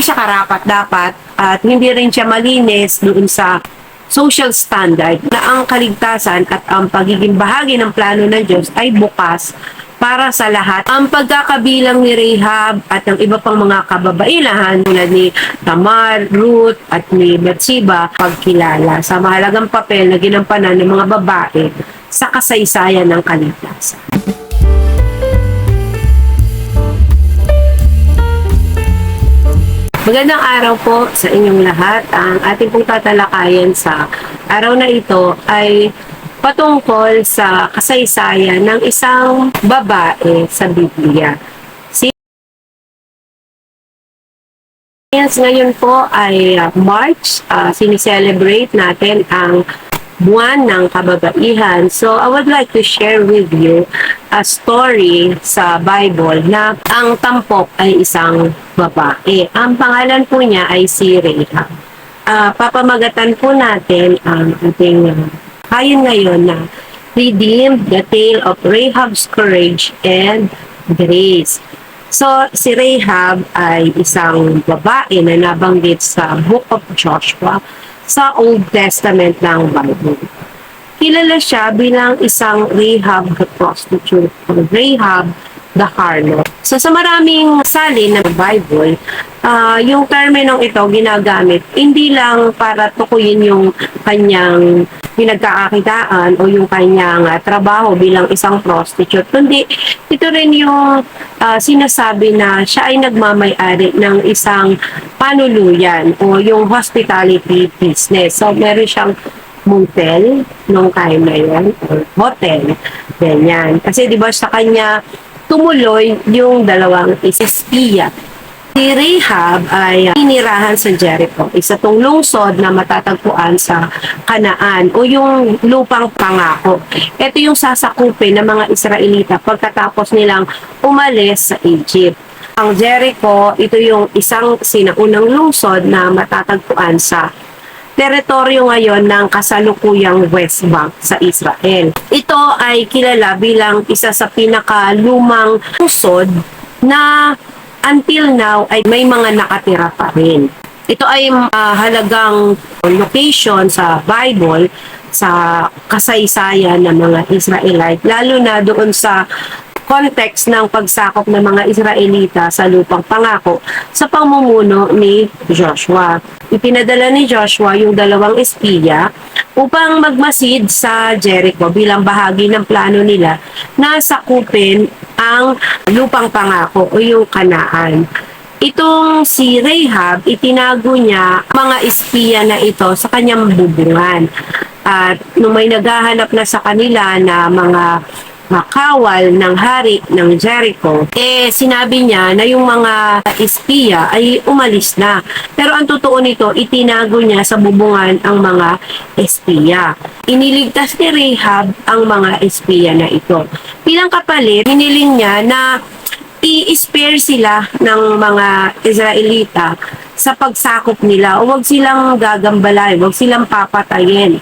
siya karapat-dapat at hindi rin siya malinis doon sa social standard na ang kaligtasan at ang pagiging bahagi ng plano ng Diyos ay bukas para sa lahat. Ang pagkakabilang ni Rahab at ng iba pang mga kababailahan tulad ni Tamar, Ruth at ni Bathsheba pagkilala sa mahalagang papel na ginampanan ng mga babae sa kasaysayan ng kaligtasan. Magandang araw po sa inyong lahat. Ang ating pong tatalakayan sa araw na ito ay patungkol sa kasaysayan ng isang babae sa Biblia. Since ngayon po ay March, sinicelebrate natin ang buwan ng kababaihan. So, I would like to share with you a story sa Bible na ang tampok ay isang babae. Ang pangalan po niya ay si Rahab. Papamagatan po natin ang ating hayon ngayon na Redeemed, the Tale of Rahab's Courage and Grace. So, si Rahab ay isang babae na nabanggit sa Book of Joshua sa Old Testament ng Bible. Kilala siya bilang isang Rahab the prostitute o Rahab the harlot. So sa maraming salin ng Bible, yung terminong ito ginagamit hindi lang para tukuyin yung kanyang pinagkakakitaan o yung kanyang trabaho bilang isang prostitute, kundi ito rin yung sinasabi na siya ay nagmamay-ari ng isang panuluyan o yung hospitality business. So meron siyang motel nung time na yun, or hotel, ganyan. Kasi di ba sa kanya tumuloy yung dalawang espiya. Si Rahab ay inirahan sa Jericho, isa tong lungsod na matatagpuan sa Kanaan o yung lupang pangako. Ito yung sasakupin ng mga Israelita pagkatapos nilang umalis sa Egypt. Ang Jericho, ito yung isang sinaunang lungsod na matatagpuan sa teritoryo ngayon ng kasalukuyang West Bank sa Israel. Ito ay kilala bilang isa sa pinakalumang lungsod na until now ay may mga nakatira pa rin. Ito ay halagang location sa Bible sa kasaysayan ng mga Israelite, lalo na doon sa context ng pagsakop ng mga Israelita sa lupang pangako sa pamumuno ni Joshua. Ipinadala ni Joshua yung dalawang espiya upang magmasid sa Jericho bilang bahagi ng plano nila na sakupin ang lupang pangako o yung Kanaan. Itong si Rahab, itinago niya mga espiya na ito sa kanyang bubungan. At nung may naghahanap na sa kanila na mga makawal ng hari ng Jericho, sinabi niya na yung mga espiya ay umalis na. Pero ang totoo nito, itinago niya sa bubungan ang mga espiya. Iniligtas ni Rahab ang mga espiya na ito. Bilang kapalit, hiniling niya na i-spare sila ng mga Israelita sa pagsakop nila o wag silang gagambalay, wag silang papatayin.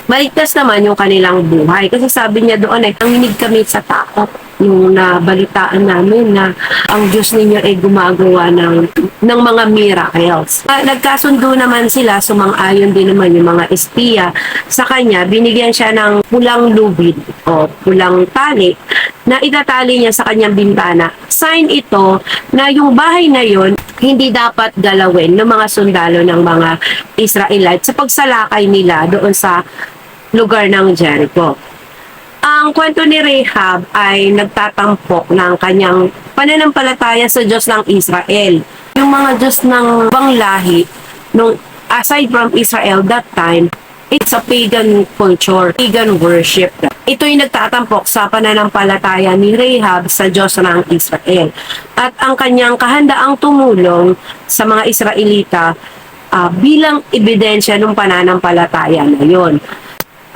Maligtas naman yung kanilang buhay. Kasi sabi niya doon ay nanginig kami sa takot yung nabalitaan namin na ang Diyos ninyo ay gumagawa ng mga miracles. Nagkasundo naman sila, sumang-ayon din naman yung mga espiya sa kanya. Binigyan siya ng pulang lubid o pulang tali na itatali niya sa kanyang bintana. Sign ito na yung bahay na yon hindi dapat galawin ng mga sundalo ng mga Israelites sa pagsalakay nila doon sa lugar ng Jericho. Ang kwento ni Rahab ay nagtatampok ng kanyang pananampalataya sa Diyos ng Israel. Yung mga Diyos ng ibang lahi, aside from Israel that time, it's a pagan culture, pagan worship. Ito'y nagtatampok sa pananampalataya ni Rahab sa Diyos ng Israel. At ang kanyang kahandaang tumulong sa mga Israelita bilang ebidensya ng pananampalataya na yon.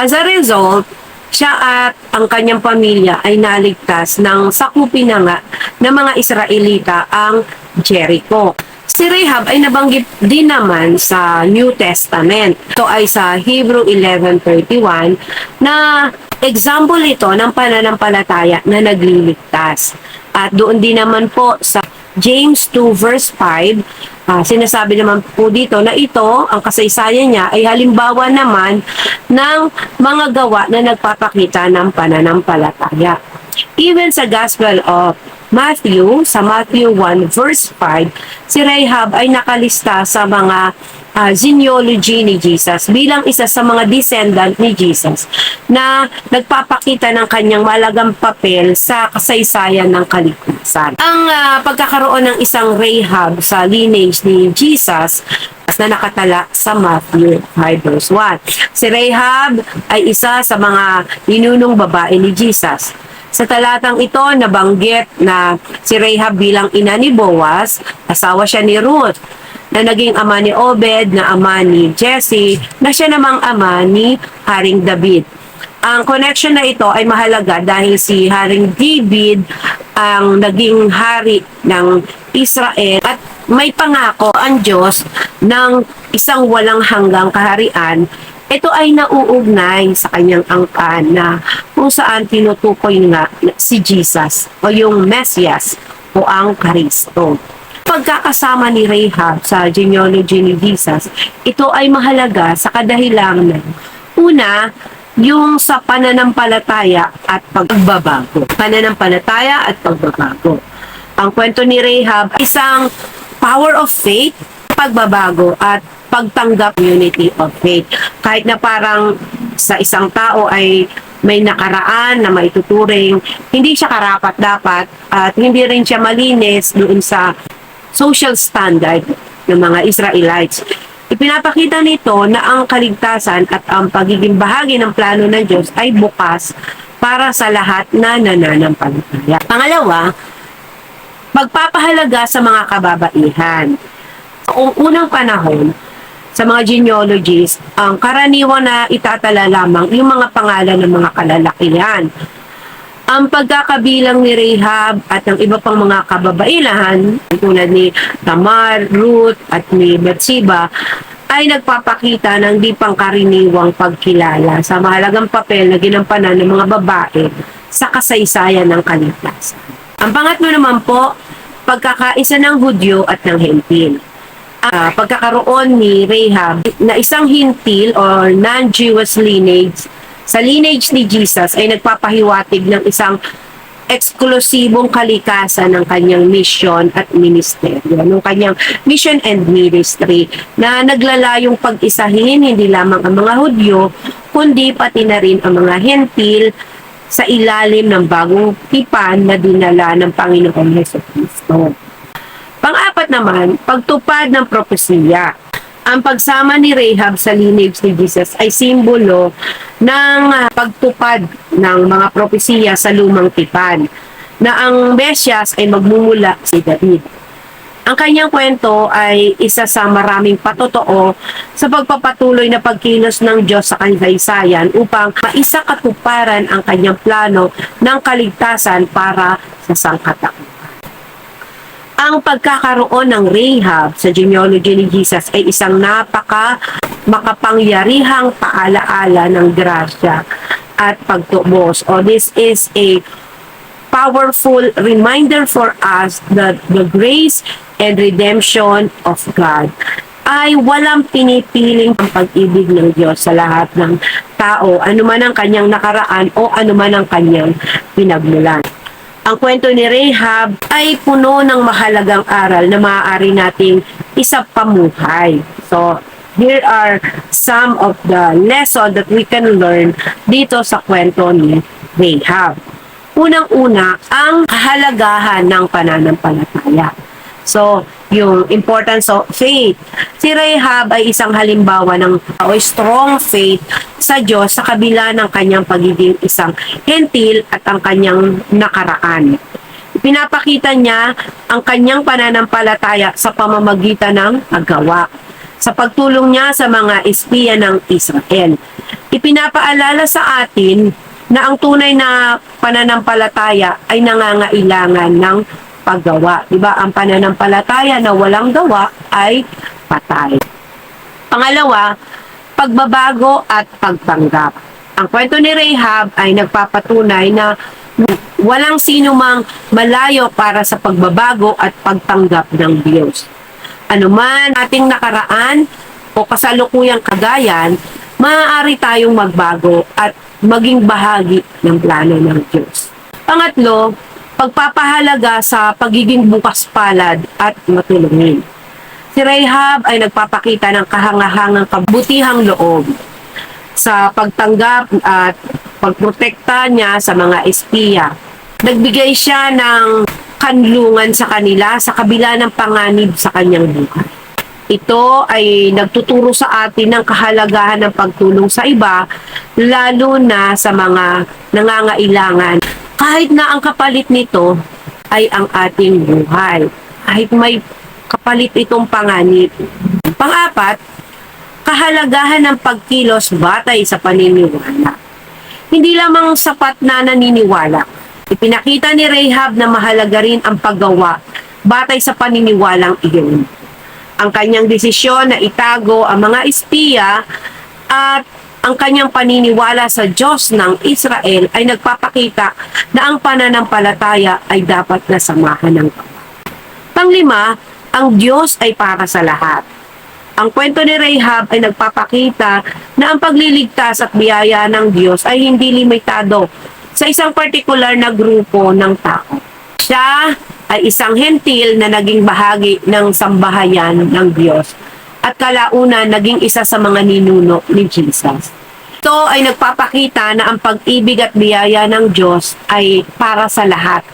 As a result, siya at ang kanyang pamilya ay naligtas ng sakupin na nga ng mga Israelita ang Jericho. Si Rahab ay nabanggit din naman sa New Testament. Ito ay sa Hebrew 11:31 na example ito ng pananampalataya na nagliligtas. At doon din naman po sa James 2 verse 5 Sinasabi naman po dito na ito, ang kasaysayan niya ay halimbawa naman ng mga gawa na nagpapakita ng pananampalataya. Even sa Gospel of Matthew, sa Matthew 1 verse 5, si Rahab ay nakalista sa mga genealogy ni Jesus bilang isa sa mga descendant ni Jesus na nagpapakita ng kanyang malagang papel sa kasaysayan ng kaligtasan. Ang pagkakaroon ng isang Rahab sa lineage ni Jesus na nakatala sa Matthew 5 verse 1. Si Rahab ay isa sa mga ninunong babae ni Jesus. Sa talatang ito, nabanggit na si Rahab bilang ina ni Boaz, asawa siya ni Ruth, na naging ama ni Obed, na ama ni Jesse, na siya namang ama ni Haring David. Ang connection na ito ay mahalaga dahil si Haring David ang naging hari ng Israel at may pangako ang Diyos ng isang walang hanggang kaharian. Ito ay nauugnay sa kanyang angkan na kung saan tinutukoy nga si Jesus o yung Mesias o ang Kristo. Pagkakasama ni Rahab sa genealogy ni Jesus, ito ay mahalaga sa kadahilanan. Una, yung sa pananampalataya at pagbabago. Pananampalataya at pagbabago. Ang kwento ni Rahab, isang power of faith, pagbabago at pagtanggap unity of faith. Kahit na parang sa isang tao ay may nakaraan na maituturing, hindi siya karapat-dapat at hindi rin siya malinis doon sa social standard ng mga Israelites. Ipinapakita nito na ang kaligtasan at ang pagiging bahagi ng plano ng Diyos ay bukas para sa lahat na nananampalataya. Pangalawa, pagpapahalaga sa mga kababaihan. Noong unang panahon, sa mga genealogies, ang karaniwan na itatala lamang yung mga pangalan ng mga kalalakihan. Ang pagkakabilang ni Rahab at ng iba pang mga kababailahan, tulad ni Tamar, Ruth at ni Bathsheba, ay nagpapakita ng di pangkaraniwang pagkilala sa mahalagang papel na ginampanan ng mga babae sa kasaysayan ng kaligtasan. Ang pangatlo naman po, pagkakaisa ng Hudyo at ng Hentil. Pagkakaroon ni Rahab na isang Hentil or non-Jewish lineage sa lineage ni Jesus ay nagpapahiwatig ng isang eksklusibong kalikasan ng kanyang mission at ministeryo, ng kanyang mission and ministry na naglalayong pag-isahin hindi lamang ang mga Hudyo, kundi pati na rin ang mga Hentil sa ilalim ng bagong tipan na dinala ng Panginoong Jesucristo. Pang-apat naman, pagtupad ng propesiya. Ang pagsama ni Rahab sa lineage ni Jesus ay simbolo ng pagtupad ng mga propesiya sa lumang tipan na ang Mesyas ay magmumula si David. Ang kanyang kwento ay isa sa maraming patotoo sa pagpapatuloy na pagkilos ng Diyos sa kasaysayan upang maisakatuparan ang kanyang plano ng kaligtasan para sa sangkatauhan. Ang pagkakaroon ng Rahab sa genealogy ni Jesus ay isang makapangyarihang paalaala ng grasya at pagtubos. This is a powerful reminder for us that the grace and redemption of God ay walang pinipiling ang pag-ibig ng Diyos sa lahat ng tao, anuman ang kanyang nakaraan o anuman ang kanyang pinagmulan. Ang kwento ni Rahab ay puno ng mahalagang aral na maaari nating isapamuhay. So, here are some of the lessons that we can learn dito sa kwento ni Rahab. Unang-una, ang kahalagahan ng pananampalataya. So, yung importance of faith. Si Rahab ay isang halimbawa ng strong faith sa Diyos sa kabila ng kanyang pagiging isang hentil at ang kanyang nakaraan. Pinapakita niya ang kanyang pananampalataya sa pamamagitan ng paggawa, sa pagtulong niya sa mga espiya ng Israel. Ipinapaalala sa atin na ang tunay na pananampalataya ay nangangailangan ng paggawa. Diba? Ang pananampalataya na walang gawa ay patay. Pangalawa, pagbabago at pagtanggap. Ang kwento ni Rahab ay nagpapatunay na walang sino mang malayo para sa pagbabago at pagtanggap ng Diyos. Anuman ating nakaraan o kasalukuyang kagayan, maaari tayong magbago at maging bahagi ng plano ng Diyos. Pangatlo, pagpapahalaga sa pagiging bukas palad at matulungin. Si Rahab ay nagpapakita ng kahangahangang kabutihang loob sa pagtanggap at pagprotekta niya sa mga espiya. Nagbigay siya ng kanlungan sa kanila sa kabila ng panganib sa kanyang buhay. Ito ay nagtuturo sa atin ng kahalagahan ng pagtulong sa iba, lalo na sa mga nangangailangan. Kahit na ang kapalit nito ay ang ating buhay. Kahit may kapalit itong panganib. Pang-apat, kahalagahan ng pagkilos batay sa paniniwala. Hindi lamang sapat na naniniwala. Ipinakita ni Rahab na mahalaga rin ang paggawa batay sa paniniwalang iyon. Ang kanyang desisyon na itago ang mga espiya at ang kanyang paniniwala sa Diyos ng Israel ay nagpapakita na ang pananampalataya ay dapat na samahan ng gawa. Panglima, ang Diyos ay para sa lahat. Ang kwento ni Rahab ay nagpapakita na ang pagliligtas at biyaya ng Diyos ay hindi limitado sa isang partikular na grupo ng tao. Siya ay isang hentil na naging bahagi ng sambahayan ng Diyos at kalaunan naging isa sa mga ninuno ni Jesus. Ito ay nagpapakita na ang pag-ibig at biyaya ng Diyos ay para sa lahat,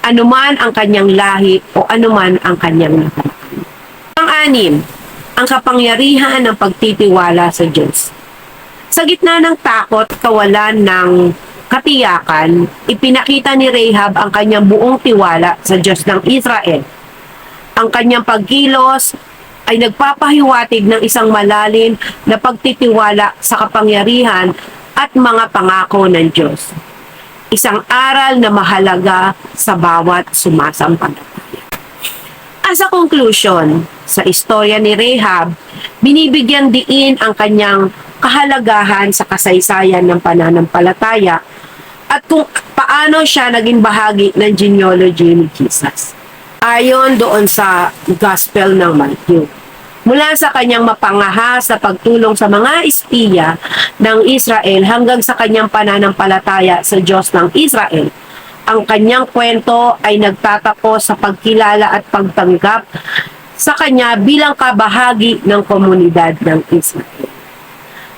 anuman ang kanyang lahi o anuman ang kanyang nakaraan. Pang-anim, ang kapangyarihan ng pagtitiwala sa Diyos. Sa gitna ng takot, kawalan ng katiyakan, ipinakita ni Rahab ang kanyang buong tiwala sa Diyos ng Israel. Ang kanyang pagkilos ay nagpapahiwatig ng isang malalim na pagtitiwala sa kapangyarihan at mga pangako ng Diyos. Isang aral na mahalaga sa bawat sumasampalataya. As a conclusion, sa istorya ni Rahab, binibigyan diin ang kanyang kahalagahan sa kasaysayan ng pananampalataya at kung paano siya naging bahagi ng genealogy ni Jesus. Ayon doon sa Gospel ng Matthew. Mula sa kanyang mapangahas sa pagtulong sa mga espiya ng Israel hanggang sa kanyang pananampalataya sa Diyos ng Israel, ang kanyang kwento ay nagtatapos sa pagkilala at pagtanggap sa kanya bilang kabahagi ng komunidad ng Israel.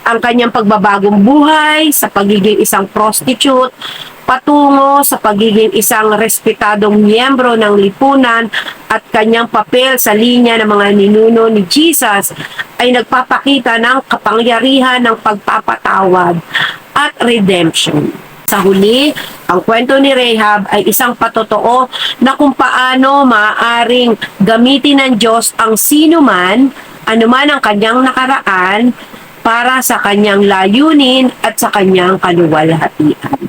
Ang kanyang pagbabagong buhay sa pagiging isang prostitute, patungo sa pagiging isang respetadong miyembro ng lipunan at kanyang papel sa linya ng mga ninuno ni Jesus ay nagpapakita ng kapangyarihan ng pagpapatawad at redemption. Sa huli, ang kwento ni Rahab ay isang patotoo na kung paano maaaring gamitin ng Diyos ang sinuman, anuman ang kanyang nakaraan, para sa kanyang layunin at sa kanyang kaluwalhatian.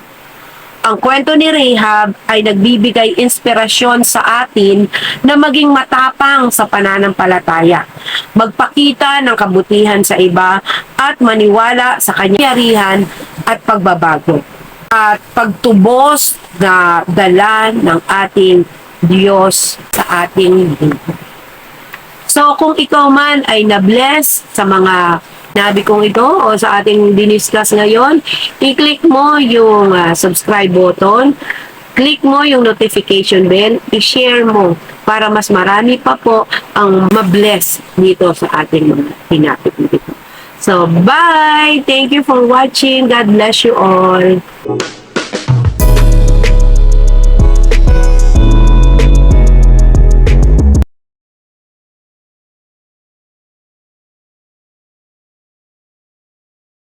Ang kwento ni Rahab ay nagbibigay inspirasyon sa atin na maging matapang sa pananampalataya, magpakita ng kabutihan sa iba at maniwala sa kanyang yarihan at pagbabago at pagtubos na dala ng ating Diyos sa ating buhay. So kung ikaw man ay na-bless sa mga nabi kong ito o sa ating diniscuss ngayon, i-click mo yung subscribe button, click mo yung notification bell, i-share mo para mas marami pa po ang ma-bless dito sa ating mga tinapit dito. So, bye! Thank you for watching. God bless you all.